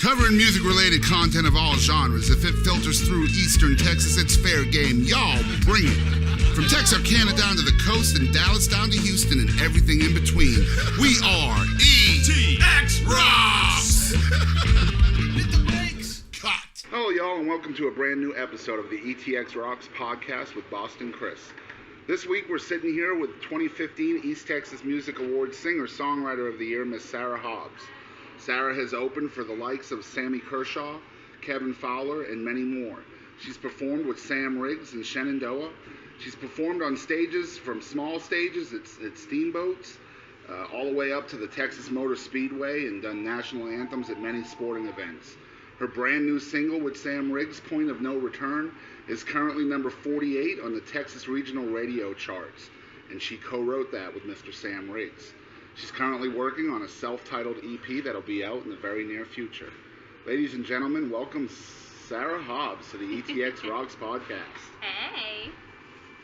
Covering music-related content of all genres. If it filters through Eastern Texas, it's fair game. Y'all bring it. From Texarkana down to the coast and Dallas down to Houston and everything in between. We are ETX ROCKS! Hit the brakes. Cut. Hello, y'all, and welcome to a brand new episode of the ETX ROCKS podcast with Boston Chris. This week, we're sitting here with 2015 East Texas Music Awards Singer-Songwriter of the Year, Miss Sarah Hobbs. Sarah has opened for the likes of Sammy Kershaw, Kevin Fowler, and many more. She's performed with Sam Riggs and Shenandoah. She's performed on stages, from small stages at steamboats, all the way up to the Texas Motor Speedway, and done national anthems at many sporting events. Her brand new single with Sam Riggs, Point of No Return, is currently number 48 on the Texas Regional Radio charts, and she co-wrote that with Mr. Sam Riggs. She's currently working on a self-titled EP that'll be out in the very near future. Ladies and gentlemen, welcome Sarah Hobbs to the ETX ROCKS podcast. Hey.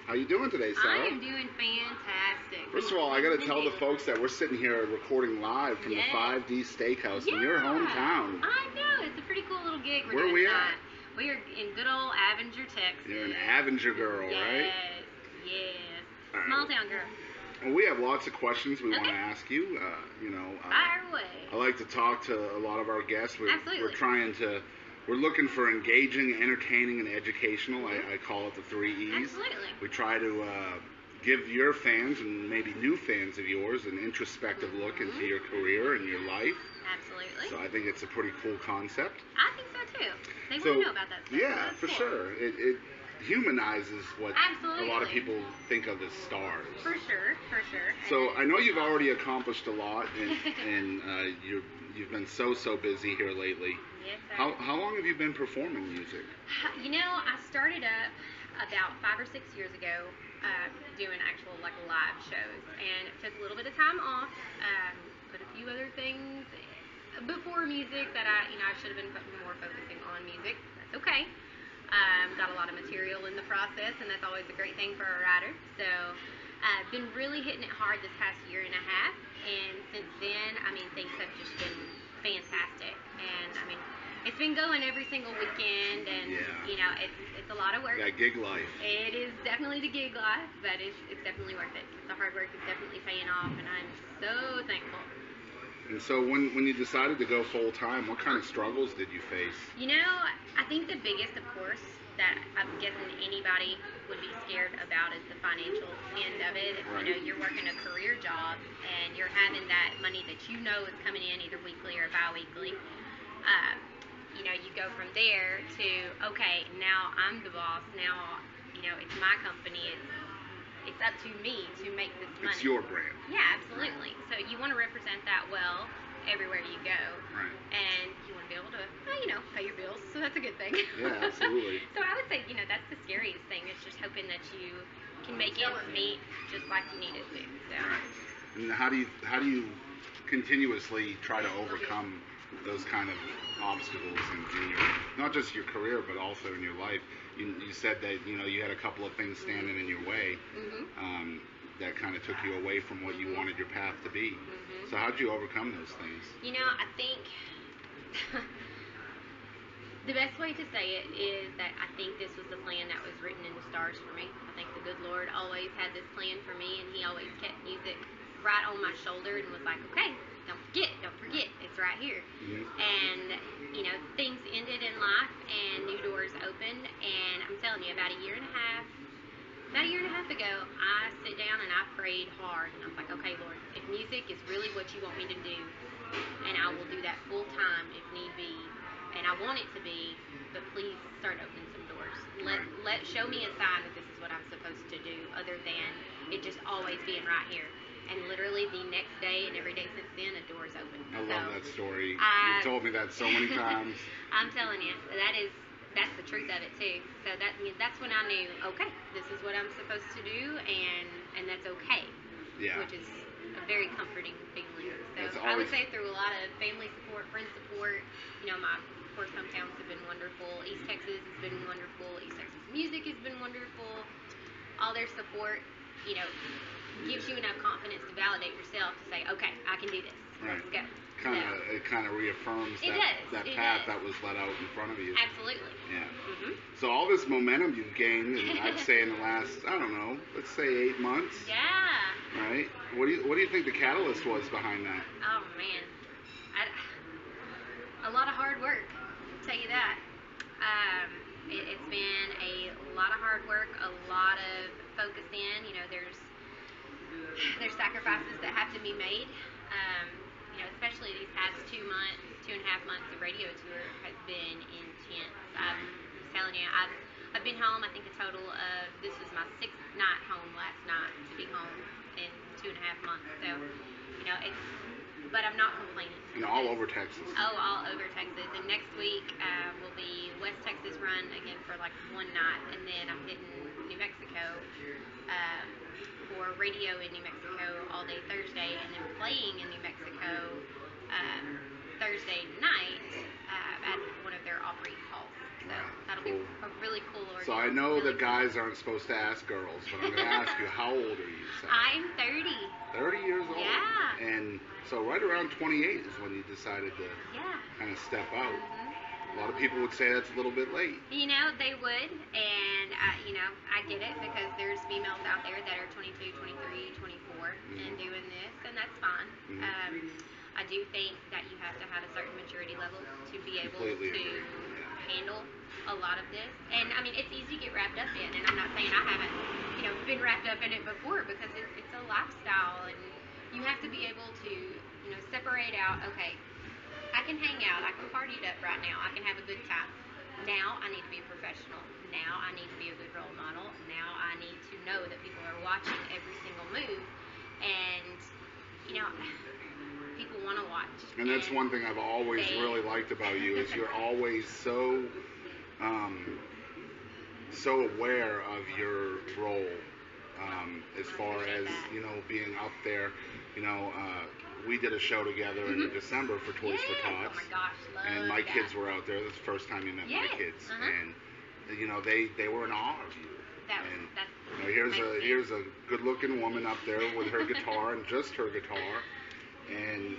How you doing today, Sarah? I am doing fantastic. First of all, I got to tell the folks that we're sitting here recording live from the 5D Steakhouse in your hometown. I know. It's a pretty cool little gig we're Where doing we tonight. at? We are in good old Avenger, Texas. You're an Avenger girl, right? Yes. All right. Small town girl. Well, we have lots of questions we want to ask you. Fire away. I like to talk to a lot of our guests. Absolutely. We're looking for engaging, entertaining, and educational. I call it the 3 E's. Absolutely. We try to give your fans and maybe new fans of yours an introspective look into your career and your life. Absolutely. So I think it's a pretty cool concept. I think so too. They want to know about that stuff. Yeah, for sure. It humanizes what a lot of people think of as stars. For sure. So I know you've already accomplished a lot, and you've been so busy here lately. Yes, sir. How long have you been performing music? You know, I started up about 5 or 6 years ago doing actual live shows, and it took a little bit of time off. Put a few other things before music that I should have been more focusing on music. That's okay. Got a lot of material in the process, and that's always a great thing for a writer. So I've been really hitting it hard this past year and a half, and since then, things have just been fantastic. And it's been going every single weekend, and it's a lot of work. That gig life. It is definitely the gig life, but it's definitely worth it. The hard work is definitely paying off, and I'm so thankful. And so when you decided to go full time, what kind of struggles did you face? I think the biggest, of course, that I'm guessing anybody would be scared about is the financial end of it. Right. You're working a career job and you're having that money that is coming in either weekly or bi-weekly. You go from there to, okay, now I'm the boss. Now, it's my company. It's up to me to make this money. It's your brand. Yeah, absolutely. So you want to represent that well everywhere you go. Right. And you want to be able to, pay your bills. So that's a good thing. Yeah, absolutely. So I would say, that's the scariest thing. It's just hoping that you can make ends meet just like you need it to. So. Right. And how do you continuously try to overcome those kind of obstacles in your, not just your career, but also in your life? You said that you had a couple of things standing in your way that kind of took you away from what you wanted your path to be. So how did you overcome those things? I think the best way to say it is that I think this was the plan that was written in the stars for me. I think the good Lord always had this plan for me, and He always kept music right on my shoulder and was like, okay, don't forget, it's right here. And things ended in life and new doors opened, and I'm telling you, about a year and a half ago, I sit down and I prayed hard, and I was like, okay, Lord, if music is really what you want me to do, and I will do that full time if need be, and I want it to be, but please start opening some doors. Show me a sign that this is what I'm supposed to do, other than it just always being right here. And literally the next day and every day since then, a door's open. I love that story. You've told me that so many times. I'm telling you, that's the truth of it too. So that's when I knew, okay, this is what I'm supposed to do, and that's okay. Yeah. Which is a very comforting feeling. So I would say through a lot of family support, friend support, my of course hometowns have been wonderful. East Texas has been wonderful. East Texas Music has been wonderful. All their support, gives you enough confidence to validate yourself to say, okay, I can do this. Right. Let's go. kind of reaffirms It that does. path that was let out in front of you. Absolutely. Yeah. Mhm. So all this momentum you've gained, and I'd say in the last, I don't know, let's say 8 months. Yeah. Right. What do you think the catalyst was behind that? Oh man, a lot of hard work. I'll tell you that. It's been a lot of hard work, a lot of focus in. You know, there's sacrifices that have to be made. You know, especially these past 2 months, 2.5 months of radio tour has been intense. I'm telling you, I've been home. I think a total of, this was my 6th night home last night, to be home in 2.5 months. So, you know, but I'm not complaining. And all over Texas. Oh, all over Texas. And next week will be West Texas run again for like one night, and then I'm hitting New Mexico for radio in New Mexico all day Thursday, and then playing in New Mexico Thursday night at one of their Opry halls. So that'll be a really cool ordeal. So I know really that guys aren't supposed to ask girls, but I'm going to ask you, how old are you, Sarah? I'm 30. 30 years old? Yeah. And so right around 28 is when you decided to kind of step out. Mm-hmm. A lot of people would say that's a little bit late. You know, they would, and you know, I get it, because there's females out there that are 22, 23, 24 and doing this, and that's fine. I do think that you have to have a certain maturity level to be able to handle a lot of this. And I mean, it's easy to get wrapped up in, and I'm not saying I haven't, you know, been wrapped up in it before, because it's a lifestyle, and you have to be able to, you know, separate out, okay, I can hang out, I can party it up right now, I can have a good time. Now I need to be a professional. Now I need to be a good role model. Now I need to know that people are watching every single move, and, you know, people want to watch. And that's one thing I've always really liked about you, is you're always so aware of your role, as far as, you know, being up there. You know, we did a show together in December for Toys for Tots. Oh my gosh, love and my that. kids were out there. This is the first time you met my kids, and you know, they were in awe of you. That's you know, here's a good-looking woman up there with her guitar, and just her guitar. And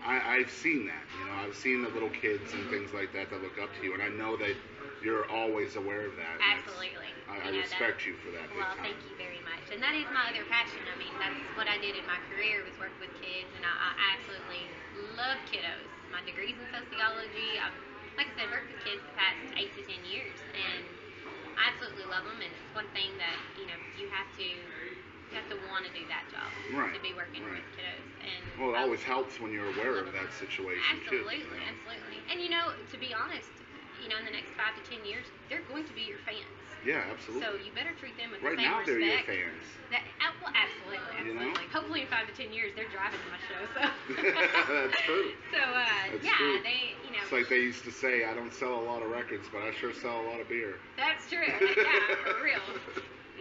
I've seen that. You know, I've seen the little kids and things like that that look up to you, and I know that you're always aware of that. Absolutely. I respect you for that. Well, thank you very much. And that is my other passion. I mean, that's what I did in my career, was work with kids, and I absolutely love kiddos. My degree's in sociology. I've, like I said, worked with kids the past 8 to 10 years, and I absolutely love them. And it's one thing that, you know, you have to want to do that job, to be working with kiddos. And well, it always helps when you're aware of that situation too. Absolutely, absolutely. And you know, to be honest, you know, in the next 5 to 10 years, they're going to be your fans. Yeah, absolutely. So you better treat them with right the same now respect. They're your fans. Well, absolutely, absolutely. You know? Hopefully in 5 to 10 years, they're driving to my show. So that's true. So that's true. they, you know. It's like they used to say, I don't sell a lot of records, but I sure sell a lot of beer. That's true. Yeah, for real.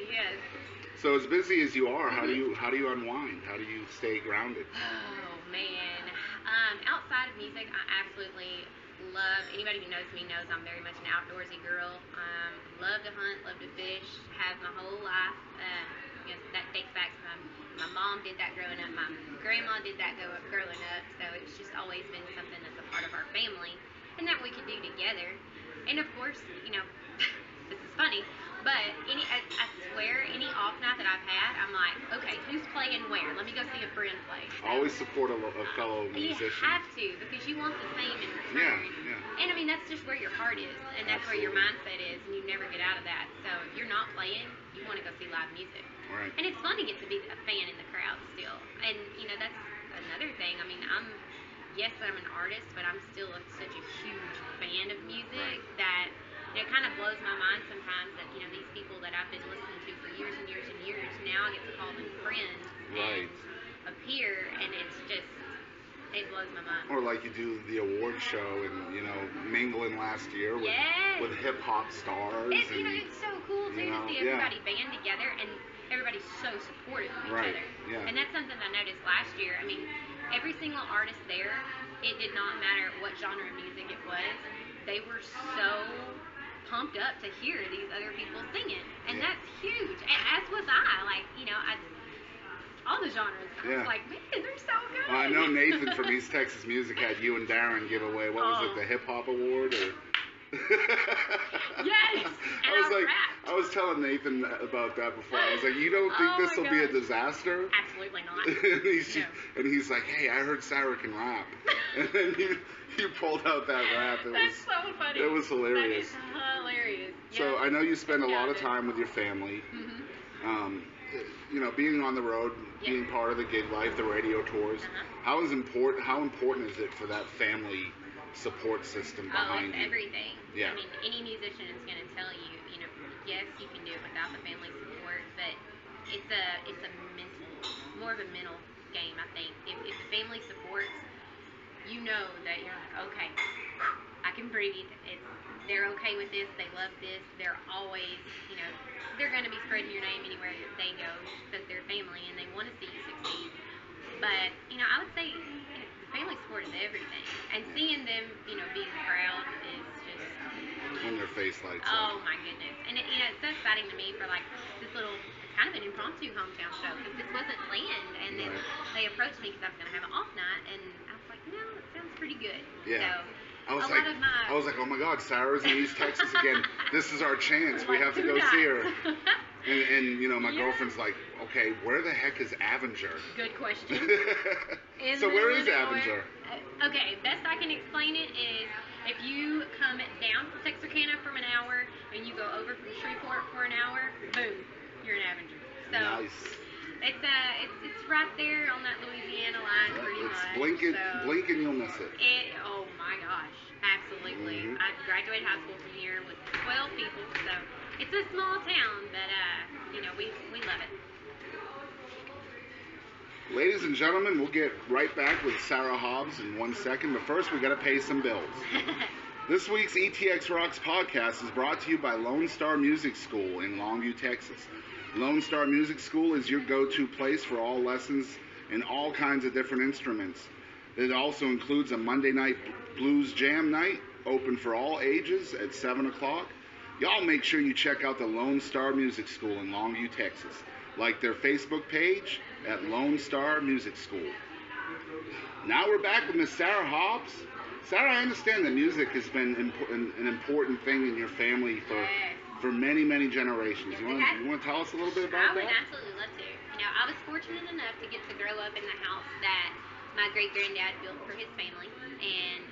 Yes. So as busy as you are, how do you unwind? How do you stay grounded? Oh man. Outside of music, I absolutely love. Anybody who knows me knows I'm very much an outdoorsy girl. Love to hunt, love to fish. Have my whole life. You know, that dates back to my mom did that growing up. My grandma did that growing up. So it's just always been something that's a part of our family, and that we could do together. And of course, you know, this is funny. But I swear, any off night that I've had, I'm like, okay, who's playing where? Let me go see a friend play. So, always support a fellow musician. You have to, because you want the same in return. Yeah. And I mean, that's just where your heart is, and that's where your mindset is, and you never get out of that. So if you're not playing, you want to go see live music. Right. And it's fun to get to be a fan in the crowd still. And you know, that's another thing. I mean, yes, I'm an artist, but I'm still such a huge fan of music that. It kind of blows my mind sometimes that, you know, these people that I've been listening to for years and years and years, now I get to call them friends and appear, and it's just, it blows my mind. Or like you do the award show and, you know, mingling last year with hip-hop stars. You know, it's so cool, too, to see everybody band together, and everybody's so supportive of each other. Yeah. And that's something I noticed last year. I mean, every single artist there, it did not matter what genre of music it was, they were so pumped up to hear these other people singing, and that's huge. And as was I. Like, you know, all the genres. I Yeah. was like, man, they're so good. Well, I know Nathan from East Texas Music had you and Darren give away, what was it, the Hip Hop Award? Or... Yes, and I was telling Nathan about that before. I was like, you don't think this will be a disaster? Absolutely not. and he's like, hey, I heard Sarah can rap. And then you pulled out that rap. That's so funny. It was hilarious. That is hilarious. So I know you spend a lot of time with your family. Mm-hmm. You know, being on the road, being part of the gig life, the radio tours. How important is it for that family support system behind it's you? everything. Yeah. I mean, any musician is going to tell you, you know, yes, you can do it without the family support, but it's a mental, more of a mental game, I think. If the family supports, you know that you're like, okay, I can breathe. They're okay with this. They love this. They're always, you know, they're going to be spreading your name anywhere that they go because they're family and they want to see you succeed. But, you know, I would say the family support is everything. And seeing them, you know, being proud is just... When their face lights up. Oh, my goodness. And, it's so exciting to me for, like, this little, kind of an impromptu hometown show because this wasn't planned. And then they approached me because I was going to have an off night. And I was like, no, it sounds pretty good. Yeah. So, I was like, oh my God, Sarah's in East Texas again. This is our chance. We have to go see her. And you know, my girlfriend's like, okay, where the heck is Avenger? Good question. So where is Avenger? Okay, best I can explain it is if you come down from Texarkana from an hour and you go over from Shreveport for an hour, boom, you're in Avenger. So nice. It's right there on that Louisiana line, pretty much. Blink and you'll miss it. Oh my gosh, absolutely. Mm-hmm. I graduated high school from here with 12 people, so it's a small town, but you know, we love it. Ladies and gentlemen, we'll get right back with Sarah Hobbs in 1 second, but first we got to pay some bills. This week's ETX Rocks podcast is brought to you by Lone Star Music School in Longview, Texas. Lone Star Music School is your go-to place for all lessons in all kinds of different instruments. It also includes a Monday night blues jam night, open for all ages at 7 o'clock. Y'all make sure you check out the Lone Star Music School in Longview, Texas. Like their Facebook page at Lone Star Music School. Now we're back with Miss Sarah Hobbs. Sarah, I understand that music has been an important thing in your family for many, many generations. You want to tell us a little bit about that? I would absolutely love to. You know, I was fortunate enough to get to grow up in the house that my great-granddad built for his family. And,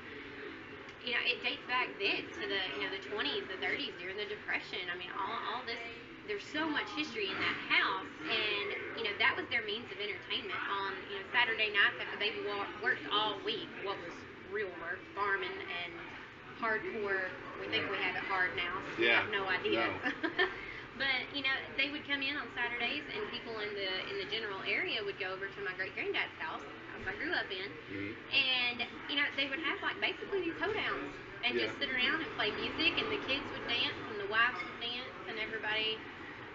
you know, it dates back then to the 20s, the 30s, during the Depression. I mean, all this, there's so much history in that house. And, you know, that was their means of entertainment on, you know, Saturday nights after they worked all week. What was real work, farming and hardcore. We think we have it hard now, so we have no idea. No. But, you know, they would come in on Saturdays, and people in the general area would go over to my great-granddad's house I grew up in, and, you know, they would have, like, basically these hoedowns, and just sit around and play music, and the kids would dance, and the wives would dance, and everybody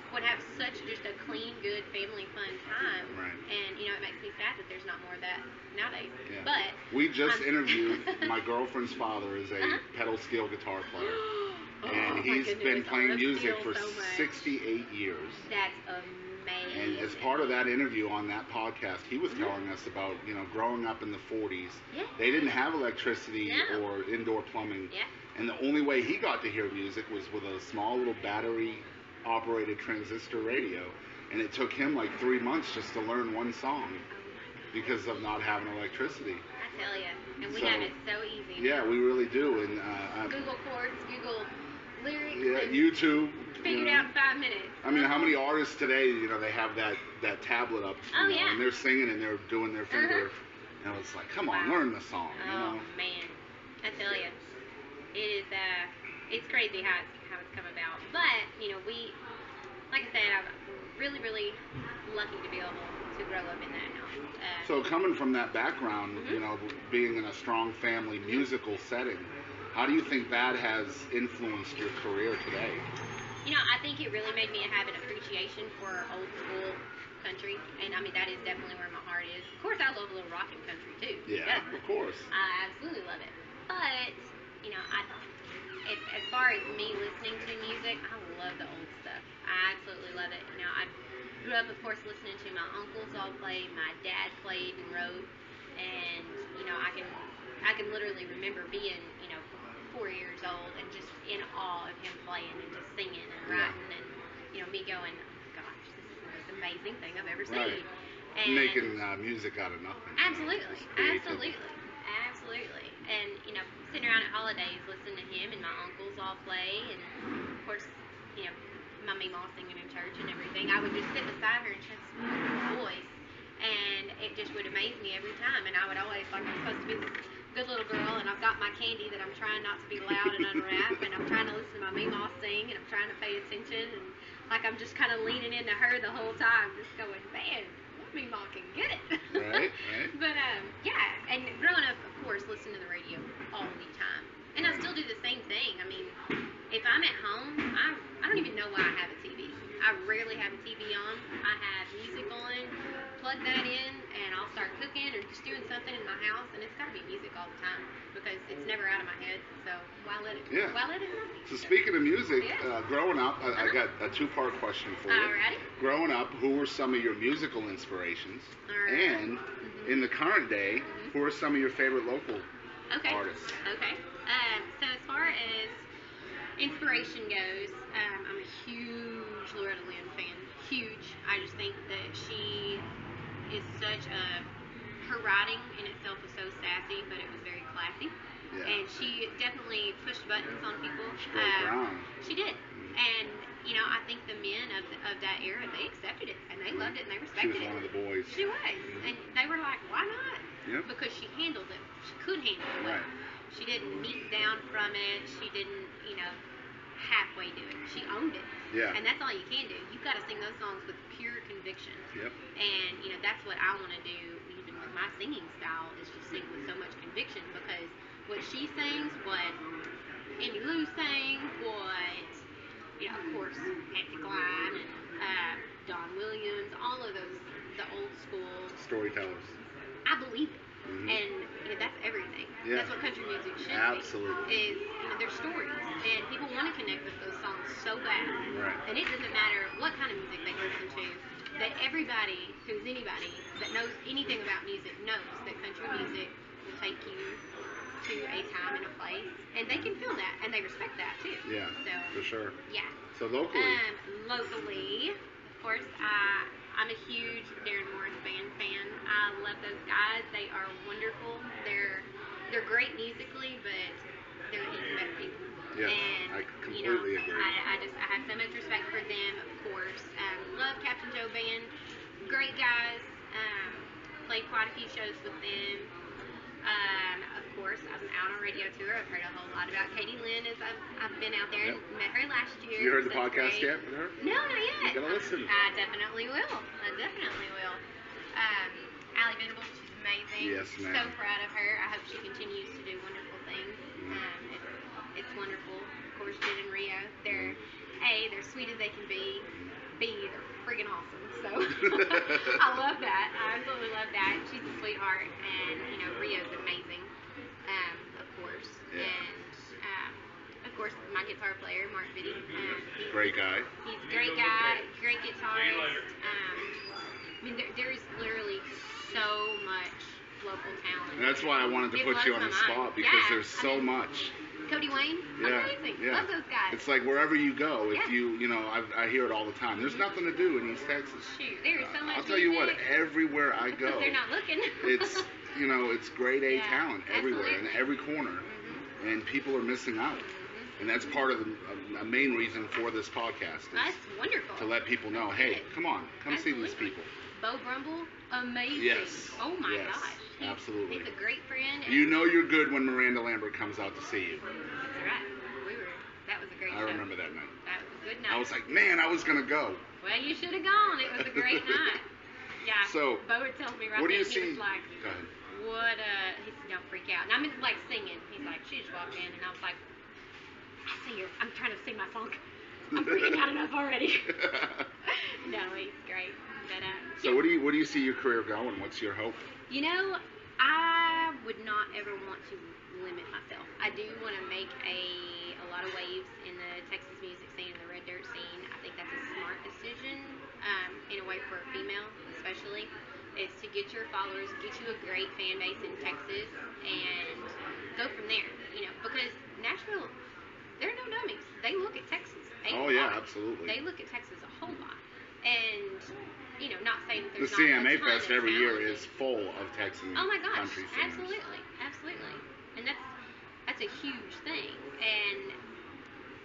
would have such just a clean, good, family fun time. Right. And, you know, it makes me sad that there's not more of that nowadays. Yeah. But we just interviewed my girlfriend's father is a pedal steel guitar player. And he's been playing music for 68 years. That's amazing. And as part of that interview on that podcast, he was telling us about, you know, growing up in the 40s. Yeah. They didn't have electricity or indoor plumbing. Yeah. And the only way he got to hear music was with a small little battery-operated transistor radio. And it took him like 3 months just to learn one song because of not having electricity. I tell you. And we have it so easy. Yeah, we really do. And Google chords, Google lyrics. Yeah, YouTube. Figured out in 5 minutes. I mean, how many artists today, you know, they have that tablet up, you know, and they're singing and they're doing their finger. And it's like, come on, learn the song, you know? Oh, man. I tell you. It is, it's crazy how it's come about. But, you know, like I said, I'm really, really lucky to be able to grow up in that house. So coming from that background, you know, being in a strong family musical setting, how do you think that has influenced your career today? You know, I think it really made me have an appreciation for old school country, and I mean that is definitely where my heart is. Of course, I love a little rock and country too. Yeah, of course. I absolutely love it. But you know, as far as me listening to music, I love the old stuff. I absolutely love it. You know, grew up, of course, listening to my uncles all play. My dad played and wrote, and I can literally remember being 4 years old and just in awe of him playing and just singing and writing, and me going, oh, gosh, this is the most amazing thing I've ever seen. And making music out of nothing. Absolutely, absolutely. And sitting around at holidays listening to him and my uncles all play, and of course, my Meemaw singing in church and everything. I would just sit beside her and she had this beautiful voice, and it just would amaze me every time. And I would always, like, I'm supposed to be this good little girl, and I've got my candy that I'm trying not to be loud and unwrap, and I'm trying to listen to my Meemaw sing, and I'm trying to pay attention, and like I'm just kind of leaning into her the whole time, just going, man, Meemaw can get it. Right. But yeah, and growing up, of course, listening to the radio all the time, and I still do the same thing. I mean, if I'm at home, I don't even know why I have a TV. I rarely have a TV on. I have music on, plug that in, and I'll start cooking or just doing something in my house, and it's got to be music all the time because it's never out of my head. So why let it? Yeah. Why let it run me? So speaking of music, growing up, I got a two-part question for you. Alrighty. Growing up, who were some of your musical inspirations? Alright. And in the current day, who are some of your favorite local artists? Okay. So as far as inspiration goes, I'm a huge Loretta Lynn fan. Huge. I just think that she is such a... Her writing in itself was so sassy, but it was very classy. Yeah. And she definitely pushed buttons on people. She broke ground. She did. And, I think the men of that era, they accepted it, and they loved it, and they respected it. She was one of the boys. She was. And they were like, why not? Yep. Because she handled it. She could handle it. Right. She didn't meet down from it. She didn't, halfway do it. She owned it. Yeah. And that's all you can do. You've got to sing those songs with pure conviction. Yep. And, that's what I want to do, even with my singing style, is just sing with so much conviction, because what she sings, what Amy Lou sang, what, of course, Patsy Cline and Don Williams, all of those, the old school Storytellers. I believe it. And that's everything. Yeah. That's what country music should Absolutely. be. Is their stories, and people want to connect with those songs so bad. Right. And it doesn't matter what kind of music they listen to. That everybody who's anybody that knows anything about music knows that country music will take you to a time and a place, and they can feel that, and they respect that too. Yeah. So for sure. Yeah. So locally. Locally, of course, I'm a huge Darren Morris Band fan. I love those guys. They are wonderful. They're great musically, but they're even better people. Yes, And, I completely agree. I have so much respect for them, of course. Love Captain Joe Band. Great guys. Played quite a few shows with them. Of course, I'm out on radio tour. I've heard a whole lot about Katie Lynn as I've been out there and met her last year. You heard the so podcast great. yet with her? No, not yet. You gotta listen. I definitely will. Allie Venable, she's amazing. Yes, ma'am. So proud of her. I hope she continues to do wonderful things. It's wonderful. Of course, Jen and Rio, they're they're sweet as they can be. B, they're friggin' awesome. So I love that. I absolutely love that. She's a sweetheart, and Rio's amazing. Of course. Yeah. And of course, my guitar player, Mark Biddy. Great guy. He's a great guy, great guitarist. There is literally so much local talent. And that's why I wanted to put you on the spot, because there's so much. Cody Wayne, amazing. Yeah. Love those guys. It's like wherever you go, if I hear it all the time. There's nothing to do in East Texas. Shoot, there is so much. I'll tell you what, everywhere I go, they're not looking. it's it's grade A talent everywhere in absolutely. every corner, and people are missing out. And that's part of a main reason for this podcast. That's wonderful. To let people know, hey, come on, come see these people. Bo Brumble, amazing. Yes. Oh my yes, gosh. Absolutely. He's a great friend. You know you're good when Miranda Lambert comes out to see you. That's right. That was a great show. I remember that night. That was a good night. I was like, man, I was going to go. Well, you should have gone. It was a great night. Yeah. So, Bo would tell me right what do then, you see? he was like, go ahead. he said, don't freak out. And I'm like singing. He's like, she just walked in, and I was like, I see her. I'm trying to sing my song. I'm freaking out enough already. No, he's great. But, so what do you see your career going? What's your hope? I would not ever want to limit myself. I do want to make a lot of waves in the Texas music scene, the red dirt scene. I think that's a smart decision in a way followers, get you a great fan base in Texas, and go from there. You know, because Nashville, they're no dummies. They look at Texas. Absolutely. They look at Texas a whole lot, and you know, not saying that the there's not CMA a ton Fest of every year talented- is full of Texan Oh my gosh, country singers. absolutely, and that's a huge thing, and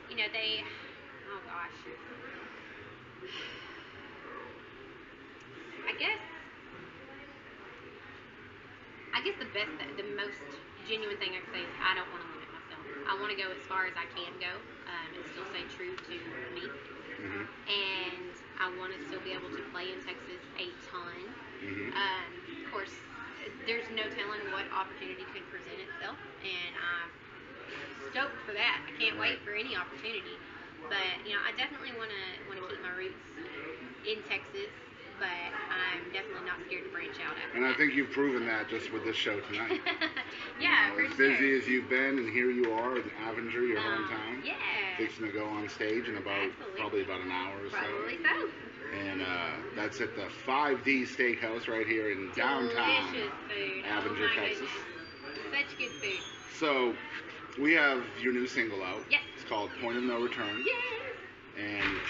you know oh gosh, I guess the most genuine thing I can say is I don't want to limit myself. I want to go as far as I can go, and still stay true to me. Mm-hmm. And I want to still be able to play in Texas a ton. Mm-hmm. Of course, there's no telling what opportunity could present itself, and I'm stoked for that. I can't wait for any opportunity. But you know, I definitely want to keep my roots in Texas, but I'm definitely not scared to branch out after And I that. think you've proven that just with this show tonight. Yeah, you know, for as busy sure. as you've been, and here you are in Avenger, your hometown. Yeah. Fixing to go on stage in probably about an hour or so. Probably so. And that's at the 5D Steakhouse right here in downtown Delicious food. Avenger, oh my Texas. Goodness. Such good food. So we have your new single out. Yes. It's called Point of No Return. Yes. And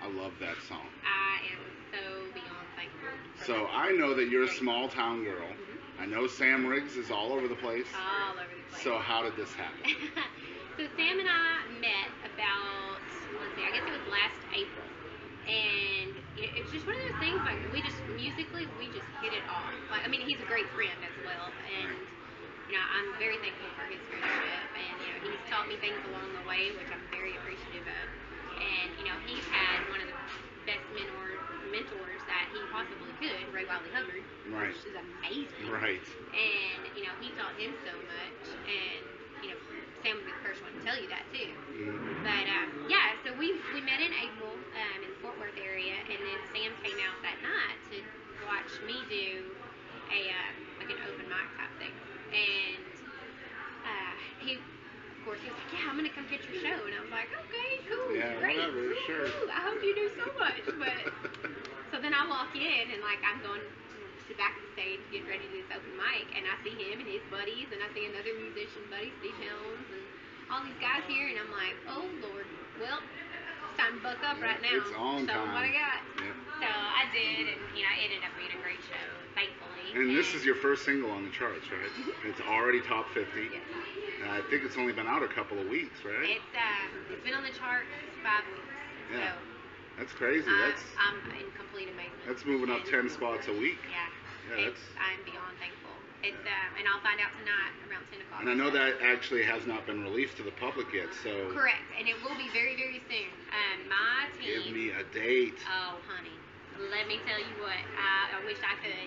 I love that song. I am so beyond thankful. So I know that you're a small town girl. Mm-hmm. I know Sam Riggs is all over the place. All over the place. So how did this happen? So Sam and I met about, I guess it was last April. And it's just one of those things, like, musically, we just hit it off. Like, I mean, he's a great friend as well. And, you know, I'm very thankful for his friendship. And, you know, he's taught me things along the way, which I'm very appreciative of. And, you know, he's had one of the best mentors that he possibly could, Ray Wiley Hubbard, Right. which is amazing. Right. And, you know, he taught him so much. And, you know, Sam would be the first one to tell you that, too. Mm-hmm. But, yeah, so we met in April in the Fort Worth area, and then Sam came out that night to watch me do like an open mic type thing. And he, of course, he was like, yeah, I'm going to come get your show. And I was like, okay, cool, Yeah, great, whatever, sure. Cool. I hope you do so much. But so then I walk in, and like I'm going to back of the stage, getting ready to do this open mic, and I see him and his buddies, and I see another musician buddy, Steve Helms, and all these guys here, and I'm like, oh Lord, well, it's time to buck up right now. It's on Show them what I time. got. Yep. So I did, and you know, it ended up being a great show, thankfully. And this is your first single on the charts, right? It's already top 50. Yes. I think it's only been out a couple of weeks, right? It's been on the charts 5 weeks. Yeah. So That's crazy. I'm in complete amazement. That's moving up 10 spots a week. Yeah. Yeah, I'm beyond thankful. It's and I'll find out tonight around 10 o'clock. And I know that actually has not been released to the public yet, so Correct, and it will be very, very soon. My team. give me a date. Oh, honey, let me tell you what. I wish I could.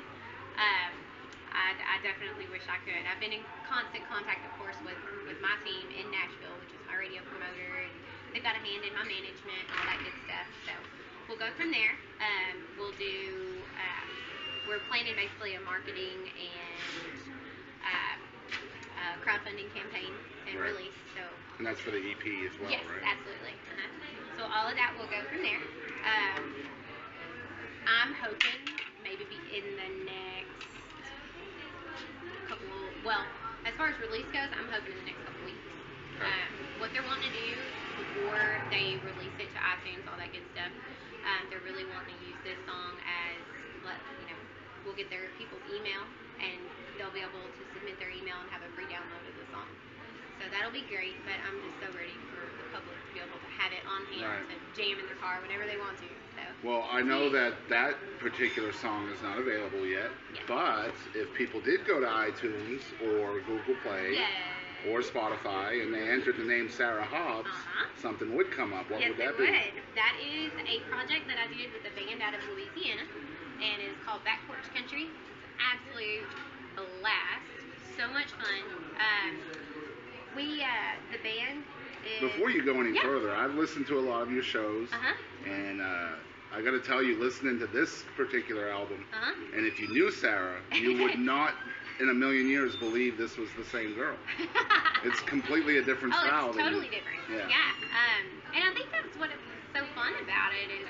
I definitely wish I could. I've been in constant contact, of course, with my team in Nashville, which is my radio promoter, and they've got a hand in my management and all that good stuff. So we'll go from there. We'll do. We're planning basically a marketing and crowdfunding campaign and Right. release. So. And that's for the EP as well, Yes, right? absolutely. So all of that will go from there. I'm hoping maybe be in the next couple. Well, as far as release goes, I'm hoping in the next couple weeks. What they're wanting to do before they release it to iTunes, all that good stuff, they're really wanting to use this song as, we'll get their people's email, and they'll be able to submit their email and have a free download of the song. So that'll be great, but I'm just so ready for the public to be able to have it on hand to jam in their car whenever they want to. So. Well, I know that particular song is not available yet, but if people did go to iTunes or Google Play or Spotify and they entered the name Sarah Hobbs, something would come up. What would that be? Yes, it would. That is a project that I did with a band out of Louisiana, and it's called Back Porch Country. It's an absolute blast. So much fun. The band is... Before you go any further, I've listened to a lot of your shows, and I got to tell you, listening to this particular album, and if you knew Sarah, you would not in a million years believe this was the same girl. It's completely a different style. It's totally different. Yeah. And I think that's what is so fun about it is,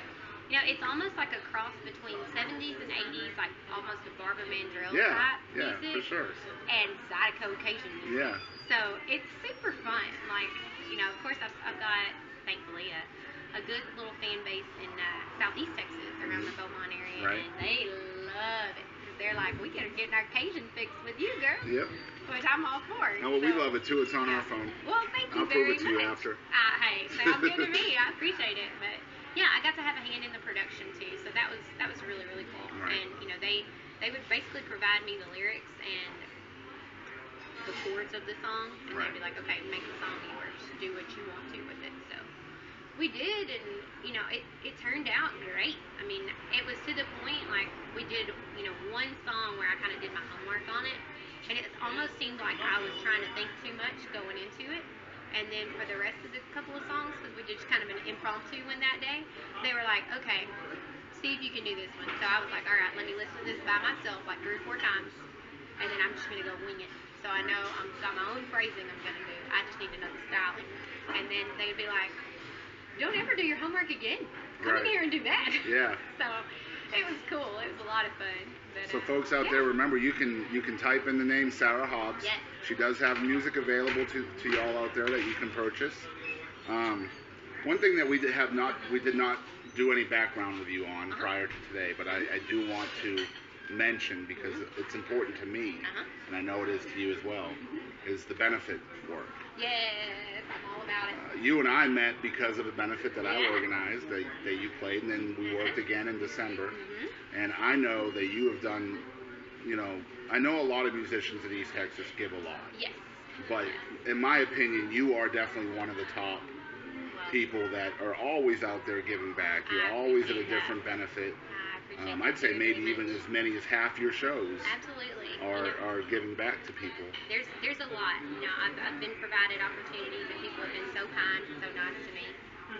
You know, it's almost like a cross between 70s and 80s, like almost a Barbara Mandrell Yeah, type yeah, music. for sure. And Zydeco Cajun music. Yeah. So it's super fun. Like, you know, of course I've got, thankfully, a good little fan base in Southeast Texas around the Beaumont area. Right. And they love it. Because they're like, we gotta get our Cajun fix with you, girl. Yep. Which I'm all for. No, well, we love it too. It's on our phone. Well, thank you I'll prove very it to much. you after. Hey, sounds good to me. I appreciate it. But yeah, I got to have a hand in the production too, so that was really, really cool. Right. And you know, they would basically provide me the lyrics and the chords of the song, and Right. they'd be like, okay, make the song yours. Do what you want to with it. So we did, and you know, it turned out great. I mean, it was to the point like we did, you know, one song where I kind of did my homework on it, and it almost seemed like I was trying to think too much going into it. And then for the rest of the couple of songs, because we did just kind of an impromptu one that day, they were like, okay, see if you can do this one. So I was like, all right, let me listen to this by myself like 3 or 4 times, and then I'm just going to go wing it. So I know I've got my own phrasing I'm going to do. I just need to know the styling. And then they would be like, don't ever do your homework again. Come in here and do that. Yeah. So it was cool. It was a lot of fun. But, So folks out there, remember you can type in the name Sarah Hobbs. Yes. She does have music available to y'all out there that you can purchase. One thing that we did not do any background review on prior to today, but I do want to mention because it's important to me, and I know it is to you as well, is the benefit work. Yes, I'm all about it. You and I met because of a benefit that I organized that you played, and then we worked again in December. And I know that you have done, you know, I know a lot of musicians in East Texas give a lot. Yes. But in my opinion, you are definitely one of the top people that are always out there giving back. You're always at a different benefit. I'd say maybe even as many as half your shows are giving back to people. There's a lot. You know, I've been provided opportunities, and people have been so kind and so nice to me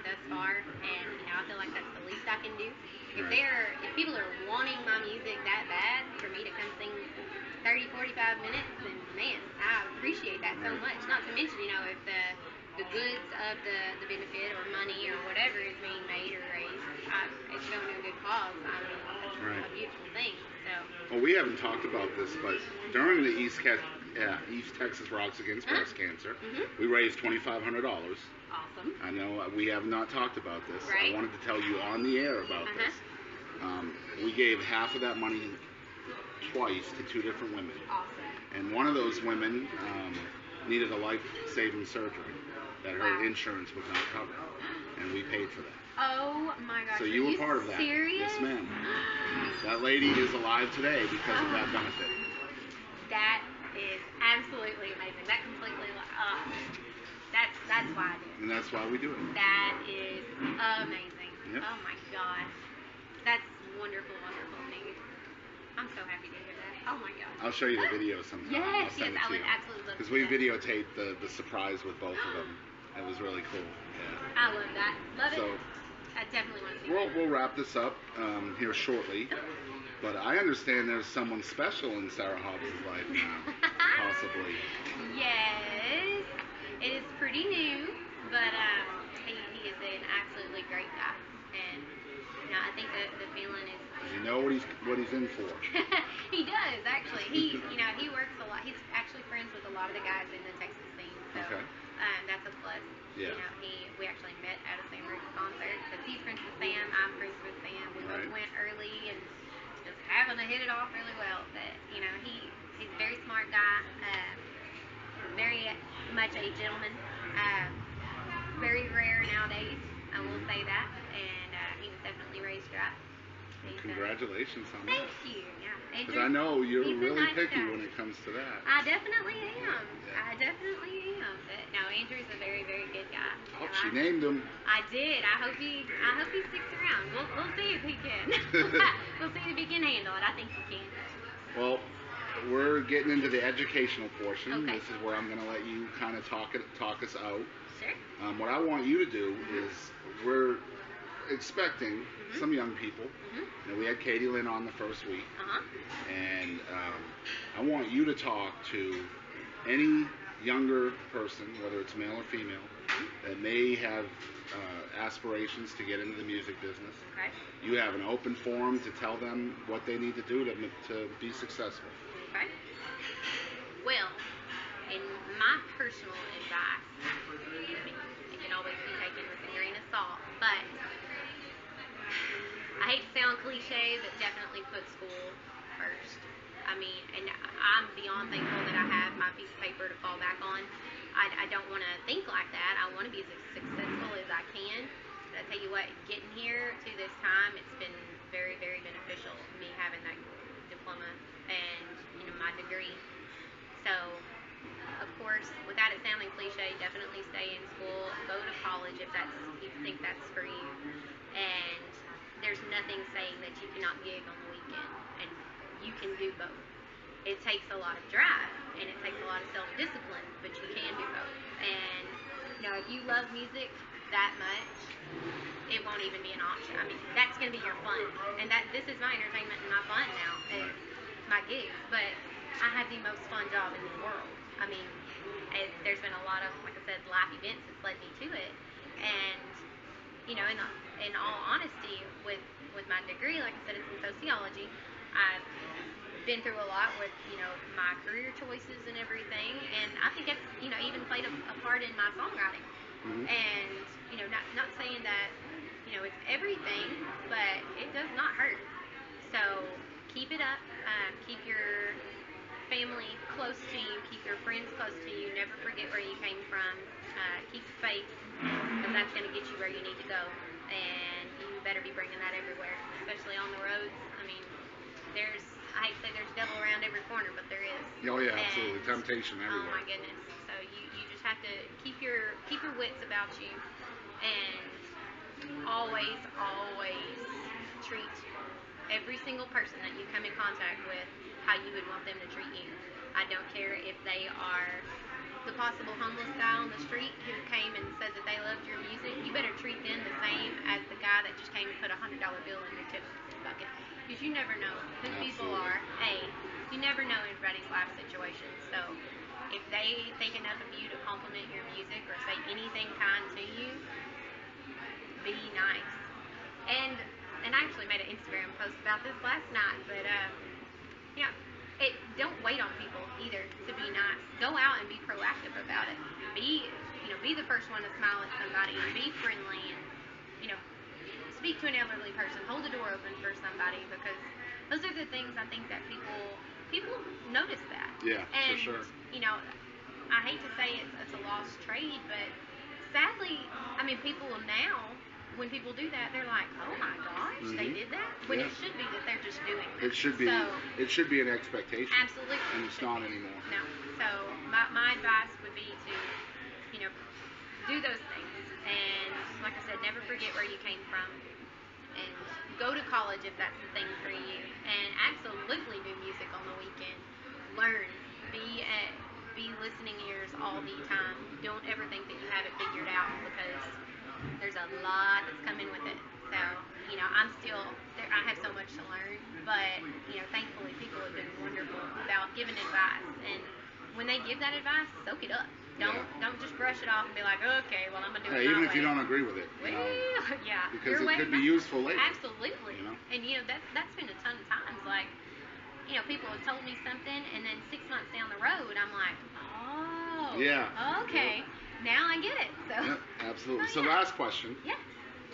thus far, and you know, I feel like that's the least I can do. If people are wanting my music that bad for me to come sing 30, 45 minutes, then man, I appreciate that so much. Not to mention, you know, if the goods of the benefit or money or whatever is being made or raised, it's going to a good cause. I mean, it's a beautiful thing. So. Well, we haven't talked about this, but during the East Texas Rocks Against Breast Cancer, we raised $2,500. Awesome. I know we have not talked about this. Right. I wanted to tell you on the air about this. We gave half of that money twice to 2 different women. Awesome. And one of those women needed a life-saving surgery that her insurance would not cover. And we paid for that. Oh my gosh. So you were part of that. Serious? Yes, ma'am. That lady is alive today because of that benefit. That is absolutely amazing. That completely, that's why I do it. And that's why we do it. That is amazing. Yep. Oh my gosh. That's wonderful, wonderful news. I'm so happy to hear that. Oh my gosh. I'll show you the video sometime. Yes, I'll send it I to would you. absolutely love to. Because we videotaped the surprise with both of them. It was really cool. Yeah. I love that. Love So, it. I definitely want to see that. we'll wrap this up here shortly. But I understand there's someone special in Sarah Hobbs' life now, possibly. Yes, it is pretty new, but he is an absolutely great guy, and you know, I think that the feeling is. Does he know what he's in for? He does actually. He works a lot. He's actually friends with a lot of the guys in the Texas scene, so that's a plus. Yeah. You know, we actually met at a Singer concert because he's friends with Sam. I'm friends with Sam. We both went early and just happened to hit it off really well. But you know, he's a very smart guy. Very much a gentleman. Very rare nowadays, I will say that. And he was definitely raised right. Congratulations on that. Thank you. Yeah. Because I know you're he's a really nice picky guy. when it comes to that. I definitely am. I definitely am. But no, Andrew's a very, very good guy. Oh, she named him. I did. I hope he sticks around. We'll see if he can. We'll see if he can handle it. I think he can. Well, we're getting into the educational portion. Okay. This is where I'm going to let you kind of talk us out. Sure. What I want you to do is we're expecting some young people. You know, we had Katie Lynn on the first week. And I want you to talk to any younger person, whether it's male or female, that may have aspirations to get into the music business. Okay. You have an open forum to tell them what they need to do to be successful. Okay. Well, in my personal advice, it can always be taken with a grain of salt, but I hate to sound cliche, but definitely put school first. I mean, and I'm beyond thankful that I have my piece of paper to fall back on. I don't want to think like that. I want to be as successful as I can. But I tell you what, getting here to this time, it's been very, very beneficial, me having that diploma and, my degree. So, of course, without it sounding cliche, definitely stay in school, go to college if you think that's for you. And there's nothing saying that you cannot gig on the weekend, and you can do both. It takes a lot of drive, and it takes a lot of self-discipline, but you can do both. And, if you love music that much, it won't even be an option. I mean, that's going to be your fun. And this is my entertainment and my fun now. It's my gigs. But I have the most fun job in the world. I mean, there's been a lot of, like I said, life events that's led me to it. And, in all honesty, with my degree, like I said, it's in sociology. I've been through a lot with, my career choices and everything, and I think it's, even played a part in my songwriting. Mm-hmm. And, not saying that, it's everything, but it does not hurt. So keep it up. Keep your family close to you. Keep your friends close to you. Never forget where you came from. Keep the faith, because that's going to get you where you need to go. And you better be bringing that everywhere, especially on the roads. I mean, I hate to say there's devil around every corner, but there is. Oh yeah, absolutely. Temptation everywhere. Oh my goodness. So you just have to keep your wits about you, and always treat every single person that you come in contact with how you would want them to treat you. I don't care if they are the possible homeless guy on the street who came and said that they loved your music. You better treat them the same as the guy that just came and put $100 bill in your tip bucket. Because you never know who people are. You never know everybody's life situation. So if they think enough of you to compliment your music or say anything kind to you, be nice. And I actually made an Instagram post about this last night, but don't wait on people either to be nice. Go out and be proactive about it. Be the first one to smile at somebody, and be friendly, and speak to an elderly person. Hold the door open for somebody, because those are the things I think that people notice that. Yeah, and, for sure. I hate to say it's a lost trade, but sadly, I mean, people now, when people do that, they're like, oh my gosh, they did that? When it should be that they're just doing that. It should be an expectation. Absolutely. And it's not anymore. No. So my advice would be to, do those things. And like I said, never forget where you came from. And go to college if that's the thing for you. And absolutely do music on the weekend. Learn. Be listening ears all the time. Don't ever think that you have it figured out, because there's a lot that's coming with it. So, I'm still there. I have so much to learn, but, thankfully people have been wonderful about giving advice. And when they give that advice, soak it up. Don't just brush it off and be like, okay, well, I'm going to do it even my if way. you don't agree with it. Yeah. Because it could be useful later. Absolutely. And, that's been a ton of times. Like, people have told me something, and then 6 months down the road, I'm like, oh. Yeah. Okay. Yeah. Now I get it. So. Yep, absolutely. So yeah. Last question. Yes.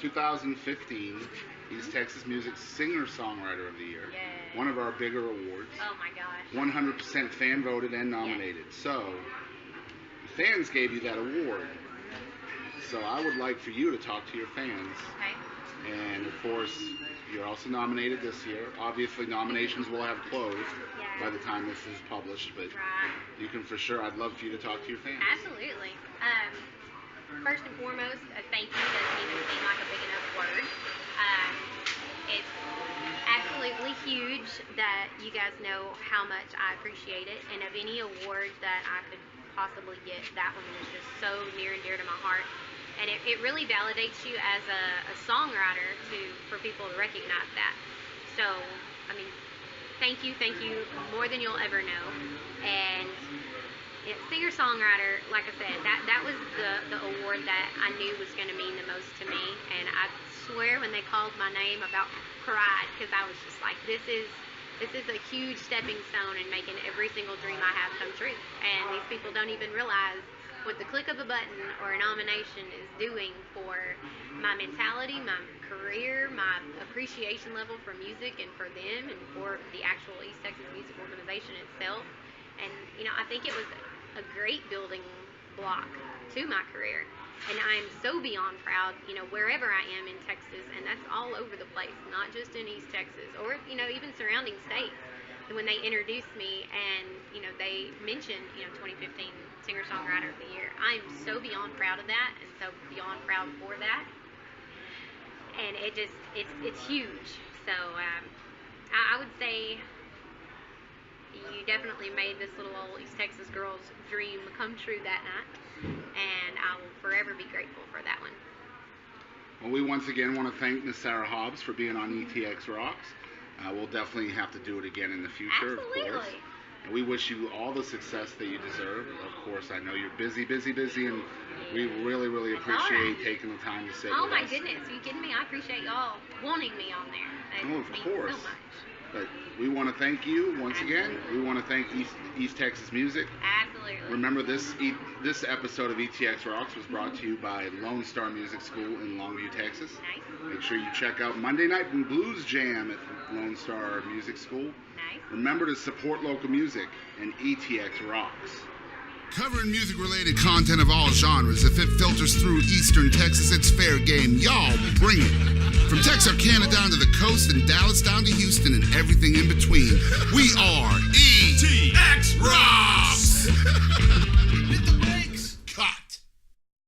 2015, East Texas Music Singer-Songwriter of the Year. Yay. One of our bigger awards. Oh my gosh. 100% fan voted and nominated. Yes. So, the fans gave you that award. So I would like for you to talk to your fans. Okay. And of course, you're also nominated this year. Obviously, nominations will have closed by the time this is published, but you can for sure. I'd love for you to talk to your fans. Absolutely. First and foremost, thank you doesn't even seem like a big enough word. It's absolutely huge that you guys know how much I appreciate it, and of any award that I could possibly get, that one is just so near and dear to my heart. And it really validates you as a songwriter for people to recognize that. So, I mean, thank you more than you'll ever know. And Singer-Songwriter, like I said, that was the award that I knew was going to mean the most to me, and I swear when they called my name, I about cried, because I was just like, this is a huge stepping stone in making every single dream I have come true. And these people don't even realize what the click of a button or a nomination is doing for my mentality, my career, my appreciation level for music and for them and for the actual East Texas Music Organization itself. And, I think it was a great building block to my career. And I'm so beyond proud, wherever I am in Texas, and that's all over the place, not just in East Texas or, even surrounding states. And when they introduced me and, they mentioned, 2015 Singer-Songwriter of the Year, I'm so beyond proud of that and so beyond proud for that. And it's huge. So I would say you definitely made this little old East Texas girl's dream come true that night, and I will forever be grateful for that one. Well, we once again want to thank Miss Sarah Hobbs for being on ETX Rocks. We'll definitely have to do it again in the future, Absolutely. Of course. And we wish you all the success that you deserve. Of course, I know you're busy, and we really, really appreciate taking the time to sit with us. Oh my goodness, are you kidding me? I appreciate y'all wanting me on there. That of means course. so much. But we want to thank you once again. We want to thank East Texas Music. Absolutely. Remember, this episode of ETX Rocks was brought to you by Lone Star Music School in Longview, Texas. Nice. Make sure you check out Monday Night Blues Jam at Lone Star Music School. Nice. Remember to support local music, and ETX rocks. Covering music-related content of all genres. If it filters through Eastern Texas, it's fair game. Y'all bring it. From Texarkana down to the coast and Dallas down to Houston and everything in between. We are ETX Rocks!